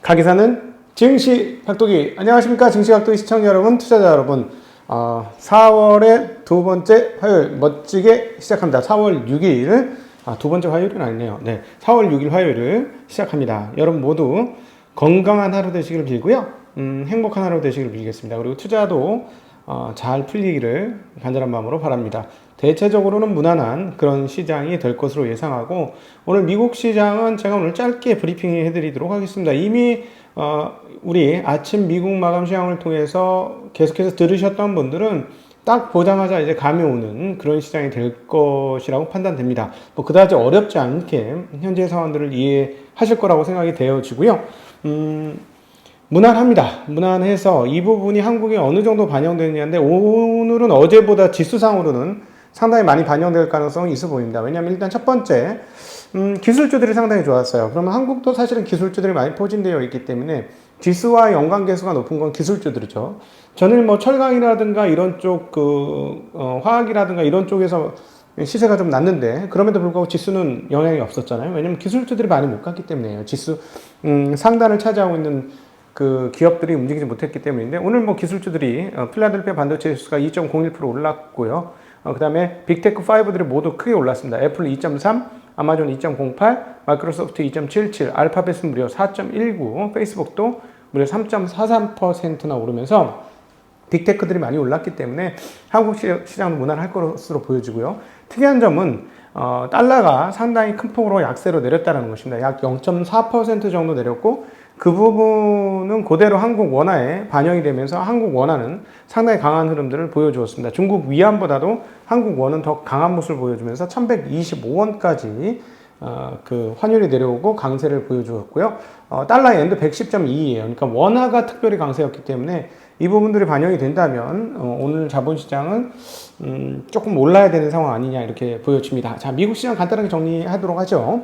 가계사는 증시각도기. 안녕하십니까 증시각도기 시청자 여러분, 투자자 여러분. 4월의 두 번째 화요일 멋지게 시작합니다. 4월 6일 두 번째 화요일은 아니네요. 네, 4월 6일 화요일을 시작합니다. 여러분 모두 건강한 하루 되시기를 빌고요. 행복한 하루 되시기를 빌겠습니다. 그리고 투자도 잘 풀리기를 간절한 마음으로 바랍니다. 대체적으로는 무난한 그런 시장이 될 것으로 예상하고, 오늘 미국 시장은 제가 오늘 짧게 브리핑 해드리도록 하겠습니다. 이미 우리 아침 미국 마감 시황을 통해서 계속해서 들으셨던 분들은 딱 보자마자 이제 감이 오는 그런 시장이 될 것이라고 판단됩니다. 뭐 그다지 어렵지 않게 현재 상황들을 이해하실 거라고 생각이 되어지고요. 무난합니다. 무난해서 이 부분이 한국에 어느 정도 반영되느냐인데, 오늘은 어제보다 지수상으로는 상당히 많이 반영될 가능성이 있어 보입니다. 왜냐하면 일단 첫 번째, 기술주들이 상당히 좋았어요. 그러면 한국도 사실은 기술주들이 많이 포진되어 있기 때문에 지수와 연관계수가 높은 건 기술주들이죠. 저는 뭐 철강이라든가 이런 쪽, 화학이라든가 이런 쪽에서 시세가 좀 났는데, 그럼에도 불구하고 지수는 영향이 없었잖아요. 왜냐면 기술주들이 많이 못 갔기 때문에요. 지수 상단을 차지하고 있는 그 기업들이 움직이지 못했기 때문인데, 오늘 뭐 기술주들이 필라델피아 반도체 지수가 2.01% 올랐고요. 그 다음에 빅테크 5들이 모두 크게 올랐습니다. 애플 2.3, 아마존 2.08, 마이크로소프트 2.77, 알파벳은 무려 4.19, 페이스북도 무려 3.43%나 오르면서 빅테크들이 많이 올랐기 때문에 한국 시장도 무난할 것으로 보여지고요. 특이한 점은 달러가 상당히 큰 폭으로 약세로 내렸다는 것입니다. 약 0.4% 정도 내렸고, 그 부분은 그대로 한국 원화에 반영이 되면서 한국 원화는 상당히 강한 흐름들을 보여주었습니다. 중국 위안보다도 한국 원은 더 강한 모습을 보여주면서 1125원까지 그 환율이 내려오고 강세를 보여주었고요. 달러 엔드 110.2예요. 그러니까 원화가 특별히 강세였기 때문에 이 부분들이 반영이 된다면 오늘 자본시장은 조금 올라야 되는 상황 아니냐, 이렇게 보여집니다. 자, 미국 시장 간단하게 정리하도록 하죠.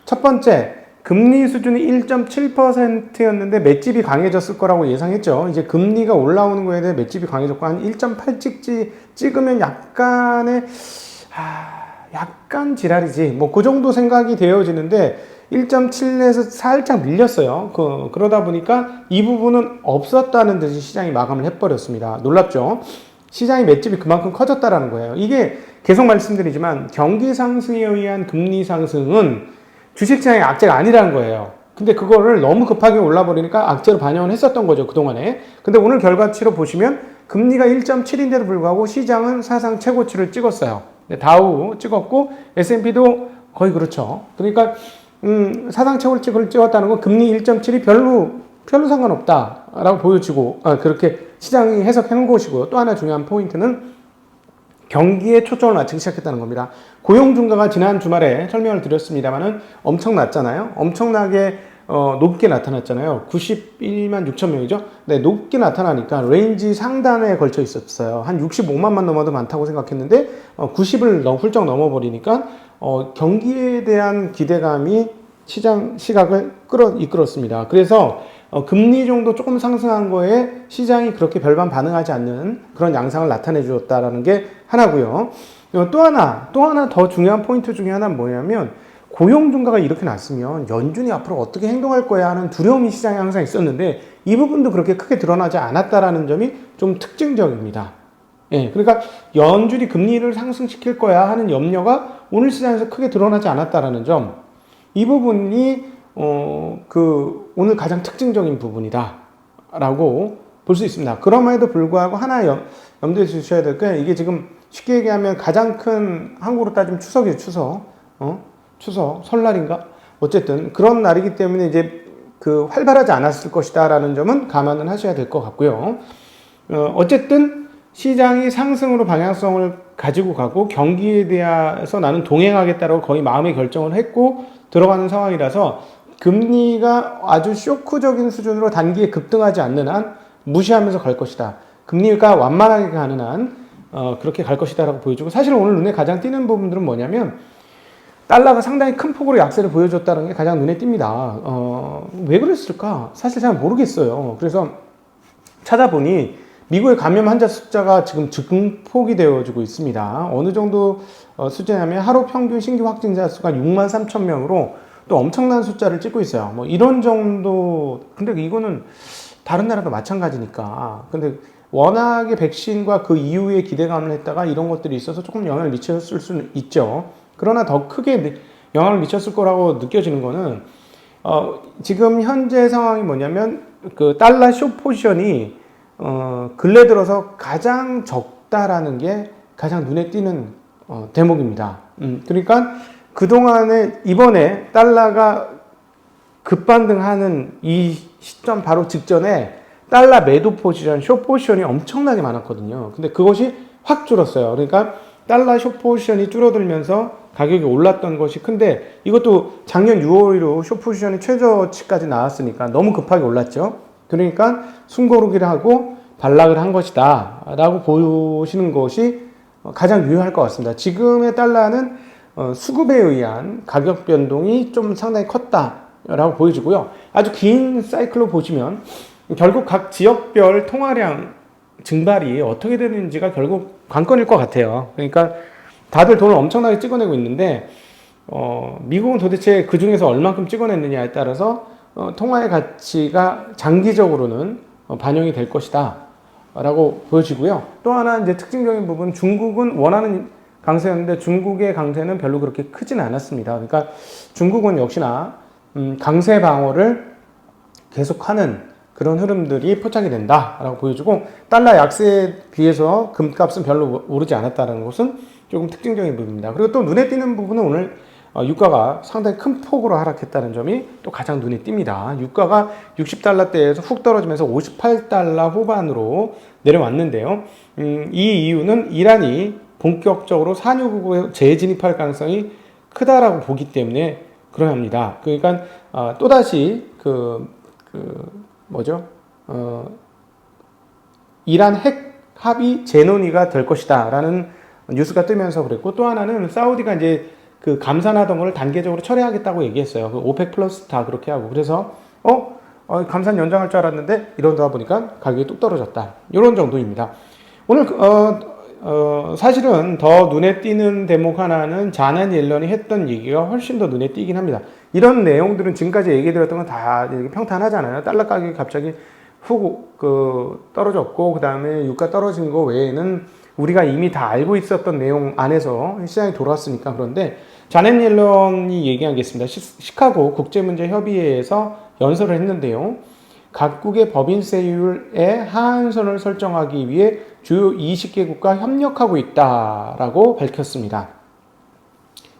첫 번째, 금리 수준이 1.7%였는데 맷집이 강해졌을 거라고 예상했죠. 이제 금리가 올라오는 거에 대해 맷집이 강해졌고, 한 1.8 찍으면 약간 지랄이지, 뭐 그 정도 생각이 되어지는데 1.7에서 살짝 밀렸어요. 그러다 보니까 이 부분은 없었다는 듯이 시장이 마감을 해버렸습니다. 놀랍죠? 시장의 맷집이 그만큼 커졌다라는 거예요. 이게 계속 말씀드리지만 경기 상승에 의한 금리 상승은 주식시장의 악재가 아니라는 거예요. 근데 그거를 너무 급하게 올라버리니까 악재로 반영을 했었던 거죠, 그동안에. 근데 오늘 결과치로 보시면 금리가 1.7인데도 불구하고 시장은 사상 최고치를 찍었어요. 다우 찍었고 S&P도 거의 그렇죠. 그러니까 사상 최고치를 찍었다는 건 금리 1.7이 별로 상관없다라고 보여지고, 그렇게 시장이 해석해 놓은 것이고요. 또 하나 중요한 포인트는 경기에 초점을 맞추기 시작했다는 겁니다. 고용 증가가 지난 주말에 설명을 드렸습니다만은 엄청났잖아요. 엄청나게 높게 나타났잖아요. 91만 6천 명이죠. 네, 높게 나타나니까 레인지 상단에 걸쳐 있었어요. 한 65만만 넘어도 많다고 생각했는데 90을 훌쩍 넘어버리니까 경기에 대한 기대감이 시각을 이끌었습니다. 그래서 금리 정도 조금 상승한 거에 시장이 그렇게 별반 반응하지 않는 그런 양상을 나타내 주었다라는 게 하나고요. 또 하나 더 중요한 포인트 중에 하나는 뭐냐면, 고용 증가가 이렇게 났으면 연준이 앞으로 어떻게 행동할 거야 하는 두려움이 시장에 항상 있었는데, 이 부분도 그렇게 크게 드러나지 않았다라는 점이 좀 특징적입니다. 예, 그러니까 연준이 금리를 상승시킬 거야 하는 염려가 오늘 시장에서 크게 드러나지 않았다라는 점, 이 부분이 오늘 가장 특징적인 부분이다 라고 볼 수 있습니다. 그럼에도 불구하고 하나 염두에 두셔야 될 게, 이게 지금 쉽게 얘기하면 가장 큰, 한국으로 따지면 추석이에요. 추석, 설날인가? 어쨌든 그런 날이기 때문에 이제 활발하지 않았을 것이다 라는 점은 감안을 하셔야 될 것 같고요. 어쨌든 시장이 상승으로 방향성을 가지고 가고 경기에 대해서 나는 동행하겠다라고 거의 마음의 결정을 했고 들어가는 상황이라서, 금리가 아주 쇼크적인 수준으로 단기에 급등하지 않는 한 무시하면서 갈 것이다. 금리가 완만하게 가는 한 그렇게 갈 것이다 라고 보여주고, 사실 오늘 눈에 가장 띄는 부분들은 뭐냐면, 달러가 상당히 큰 폭으로 약세를 보여줬다는 게 가장 눈에 띕니다. 왜 그랬을까? 사실 잘 모르겠어요. 그래서 찾아보니 미국의 감염 환자 숫자가 지금 증폭이 되어지고 있습니다. 어느 정도 수준이냐면 하루 평균 신규 확진자 수가 6만 3천 명으로 또 엄청난 숫자를 찍고 있어요. 뭐 이런 정도. 근데 이거는 다른 나라도 마찬가지니까. 근데 워낙에 백신과 그 이후에 기대감을 했다가 이런 것들이 있어서 조금 영향을 미쳤을 수는 있죠. 그러나 더 크게 영향을 미쳤을 거라고 느껴지는 거는 지금 현재 상황이 뭐냐면 그 달러 숏 포지션이 근래 들어서 가장 적다라는 게 가장 눈에 띄는 대목입니다. 그러니까 그동안에 이번에 달러가 급반등하는 이 시점 바로 직전에 달러 매도 포지션, 숏 포지션이 엄청나게 많았거든요. 근데 그것이 확 줄었어요. 그러니까 달러 숏 포지션이 줄어들면서 가격이 올랐던 것이 큰데 이것도 작년 6월 이후 숏 포지션이 최저치까지 나왔으니까 너무 급하게 올랐죠. 그러니까 숨고르기를 하고 반락을 한 것이다 라고 보시는 것이 가장 유효할 것 같습니다. 지금의 달러는 수급에 의한 가격 변동이 좀 상당히 컸다라고 보여지고요. 아주 긴 사이클로 보시면 결국 각 지역별 통화량 증발이 어떻게 되는지가 결국 관건일 것 같아요. 그러니까 다들 돈을 엄청나게 찍어내고 있는데 미국은 도대체 그 중에서 얼만큼 찍어냈느냐에 따라서 통화의 가치가 장기적으로는 반영이 될 것이다 라고 보여지고요. 또 하나 이제 특징적인 부분, 중국은 원하는 강세였는데 중국의 강세는 별로 그렇게 크진 않았습니다. 그러니까 중국은 역시나 강세 방어를 계속하는 그런 흐름들이 포착이 된다라고 보여주고, 달러 약세에 비해서 금값은 별로 오르지 않았다는 것은 조금 특징적인 부분입니다. 그리고 또 눈에 띄는 부분은 오늘 유가가 상당히 큰 폭으로 하락했다는 점이 또 가장 눈에 띕니다. 유가가 60달러대에서 훅 떨어지면서 58달러 후반으로 내려왔는데요. 이 이유는 이란이 본격적으로 산유국에 재진입할 가능성이 크다라고 보기 때문에 그러합니다. 그러니까 또다시 이란 핵 합의 재논의가 될 것이다 라는 뉴스가 뜨면서 그랬고, 또 하나는 사우디가 이제 그 감산하던 걸 단계적으로 철회하겠다고 얘기했어요. 그 오펙 플러스 다 그렇게 하고. 그래서 감산 연장할 줄 알았는데 이러다 보니까 가격이 뚝 떨어졌다. 이런 정도입니다. 오늘 사실은 더 눈에 띄는 대목 하나는 자넷 옐런이 했던 얘기가 훨씬 더 눈에 띄긴 합니다. 이런 내용들은 지금까지 얘기 드렸던 건 다 평탄하잖아요. 달러 가격이 갑자기 훅 떨어졌고, 그 다음에 유가 떨어진 거 외에는 우리가 이미 다 알고 있었던 내용 안에서 시장이 돌아왔으니까. 그런데 자넷 옐런이 얘기한 게 있습니다. 시카고 국제문제협의회에서 연설을 했는데요. 각국의 법인세율의 하한선을 설정하기 위해 주요 20개국과 협력하고 있다라고 밝혔습니다.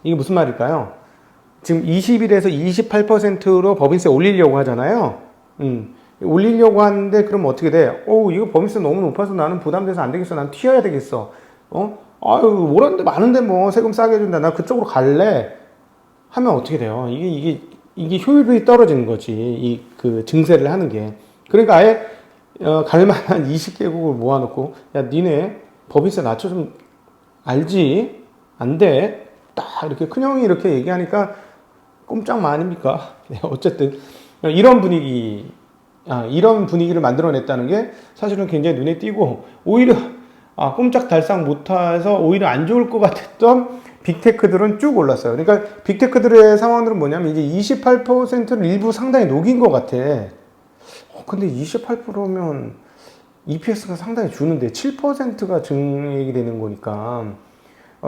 이게 무슨 말일까요? 지금 21에서 28%로 법인세 올리려고 하잖아요. 올리려고 하는데 그럼 어떻게 돼? 이거 법인세 너무 높아서 나는 부담돼서 안 되겠어. 난 튀어야 되겠어. 오랐는데 많은데 뭐 세금 싸게 해준다. 나 그쪽으로 갈래. 하면 어떻게 돼요? 이게 효율이 떨어지는 거지. 그 증세를 하는 게. 그러니까 아예 갈만한 20개국을 모아놓고, 야, 니네 법인세 낮춰 좀 알지? 안 돼. 딱 이렇게 큰형이 이렇게 얘기하니까 꼼짝마 아닙니까? 네, 어쨌든 이런 분위기를 만들어냈다는 게 사실은 굉장히 눈에 띄고, 오히려 꼼짝달싹 못해서 오히려 안 좋을 것 같았던 빅테크들은 쭉 올랐어요. 그러니까 빅테크들의 상황들은 뭐냐면 이제 28%를 일부 상당히 녹인 것 같아. 근데 28%면 EPS가 상당히 주는데 7%가 증액이 되는 거니까,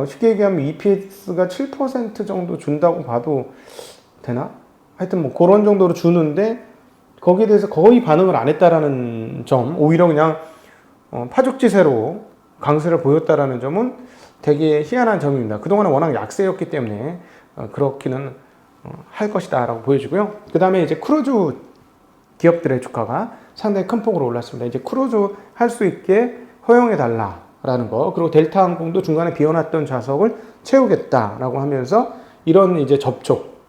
쉽게 얘기하면 EPS가 7% 정도 준다고 봐도 되나? 하여튼 뭐 그런 정도로 주는데 거기에 대해서 거의 반응을 안 했다라는 점, 오히려 그냥 파죽지세로 강세를 보였다라는 점은 되게 희한한 점입니다. 그동안은 워낙 약세였기 때문에 그렇기는 할 것이다 라고 보여지고요. 그 다음에 이제 크루즈 기업들의 주가가 상당히 큰 폭으로 올랐습니다. 이제 크루즈 할 수 있게 허용해 달라라는 거, 그리고 델타 항공도 중간에 비워놨던 좌석을 채우겠다라고 하면서 이런 이제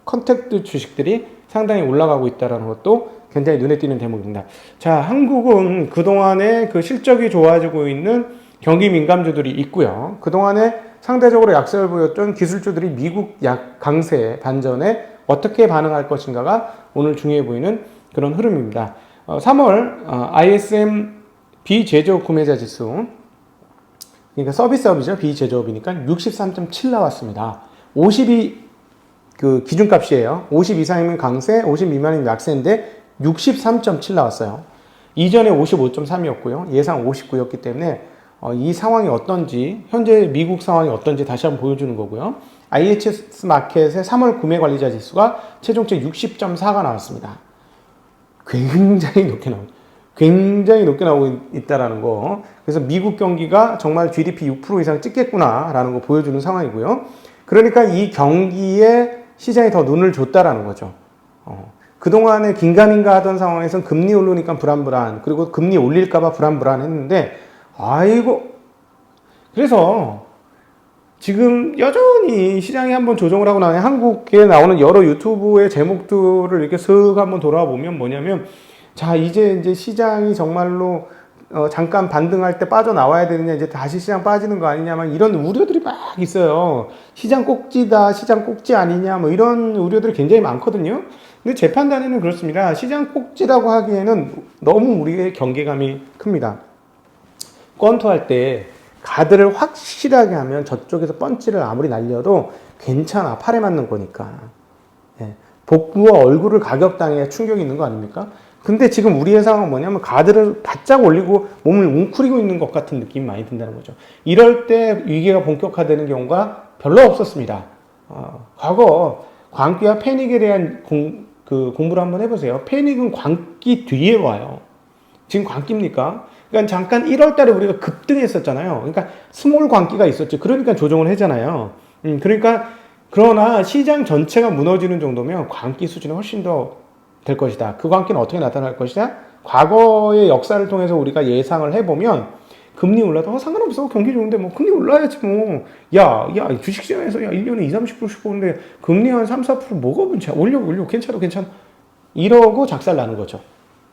컨택트 주식들이 상당히 올라가고 있다는 것도 굉장히 눈에 띄는 대목입니다. 자, 한국은 그동안에 그 실적이 좋아지고 있는 경기 민감주들이 있고요. 그동안에 상대적으로 약세를 보였던 기술주들이 미국 강세 반전에 어떻게 반응할 것인가가 오늘 중요해 보이는 그런 흐름입니다. 3월 ISM 비제조업 구매자 지수, 그러니까 서비스업이죠. 비제조업이니까 63.7 나왔습니다. 50이 그 기준값이에요. 50 이상이면 강세, 50 미만이면 약세인데 63.7 나왔어요. 이전에 55.3이었고요. 예상 59였기 때문에 이 상황이 어떤지, 현재 미국 상황이 어떤지 다시 한번 보여주는 거고요. IHS 마켓의 3월 구매 관리자 지수가 최종적 60.4가 나왔습니다. 굉장히 높게 나오고 있다라는 거. 그래서 미국 경기가 정말 GDP 6% 이상 찍겠구나라는 거 보여주는 상황이고요. 그러니까 이 경기에 시장이 더 눈을 줬다라는 거죠. 그동안에 긴가민가 하던 상황에서는 금리 오르니까 불안불안, 그리고 금리 올릴까봐 불안불안 했는데, 그래서 지금 여전히 시장이 한번 조정을 하고 나면 한국에 나오는 여러 유튜브의 제목들을 이렇게 슥 한번 돌아보면 뭐냐면, 자, 이제 시장이 정말로 잠깐 반등할 때 빠져나와야 되느냐, 이제 다시 시장 빠지는 거 아니냐, 막 이런 우려들이 막 있어요. 시장 꼭지다, 시장 꼭지 아니냐, 뭐 이런 우려들이 굉장히 많거든요. 근데 제 판단에는 그렇습니다. 시장 꼭지라고 하기에는 너무 우리의 경계감이 큽니다. 권투할 때 가드를 확실하게 하면 저쪽에서 펀치를 아무리 날려도 괜찮아. 팔에 맞는 거니까. 예. 복부와 얼굴을 가격당해 충격이 있는 거 아닙니까? 근데 지금 우리의 상황은 뭐냐면 가드를 바짝 올리고 몸을 웅크리고 있는 것 같은 느낌이 많이 든다는 거죠. 이럴 때 위기가 본격화되는 경우가 별로 없었습니다. 과거 광기와 패닉에 대한 공부를 한번 해보세요. 패닉은 광기 뒤에 와요. 지금 광기입니까? 그러니까 잠깐 1월 달에 우리가 급등했었잖아요. 그러니까 스몰 광기가 있었죠. 그러니까 조정을 하잖아요. 그러나 시장 전체가 무너지는 정도면 광기 수준이 훨씬 더 될 것이다. 그 광기는 어떻게 나타날 것이다? 과거의 역사를 통해서 우리가 예상을 해보면 금리 올라도 상관없어. 경기 좋은데 뭐 금리 올라야지 뭐. 야, 주식시장에서 1년에 20-30%씩 보는데 금리 한 3-4% 뭐가 문제야? 올려. 괜찮아. 이러고 작살나는 거죠.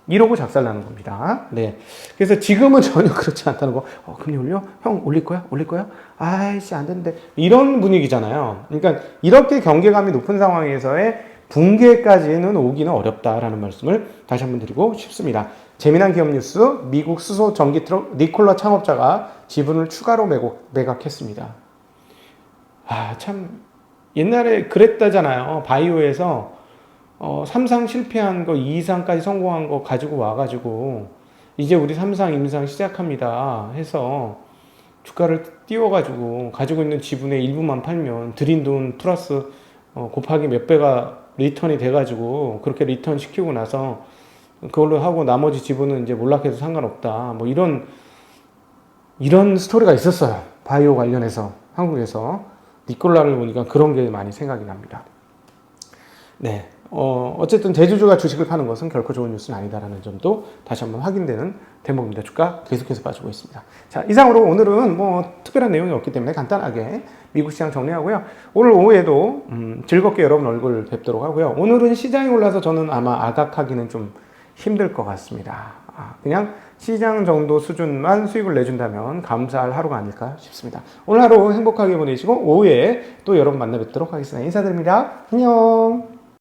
이러고 작살나는 겁니다. 네. 그래서 지금은 전혀 그렇지 않다는 거. 금리 올려? 형, 올릴 거야? 아이씨, 안 되는데. 이런 분위기잖아요. 그러니까 이렇게 경계감이 높은 상황에서의 붕괴까지는 오기는 어렵다라는 말씀을 다시 한번 드리고 싶습니다. 재미난 기업 뉴스, 미국 수소 전기 트럭 니콜라 창업자가 지분을 추가로 매각했습니다. 참 옛날에 그랬다잖아요. 바이오에서 3상 실패한 거 2상까지 성공한 거 가지고 와가지고 이제 우리 3상, 임상 시작합니다 해서 주가를 띄워가지고 가지고 있는 지분의 일부만 팔면 들인 돈 플러스 곱하기 몇 배가 리턴이 돼가지고 그렇게 리턴 시키고 나서 그걸로 하고 나머지 지분은 이제 몰락해도 상관없다. 뭐 이런 스토리가 있었어요. 바이오 관련해서 한국에서 니콜라를 보니까 그런 게 많이 생각이 납니다. 네. 어쨌든 대주주가 주식을 파는 것은 결코 좋은 뉴스는 아니다라는 점도 다시 한번 확인되는 대목입니다. 주가 계속해서 빠지고 있습니다. 자, 이상으로 오늘은 뭐 특별한 내용이 없기 때문에 간단하게 미국 시장 정리하고요. 오늘 오후에도 즐겁게 여러분 얼굴 뵙도록 하고요. 오늘은 시장이 올라서 저는 아마 아각하기는 좀 힘들 것 같습니다. 그냥 시장 정도 수준만 수익을 내준다면 감사할 하루가 아닐까 싶습니다. 오늘 하루 행복하게 보내시고 오후에 또 여러분 만나 뵙도록 하겠습니다. 인사드립니다. 안녕.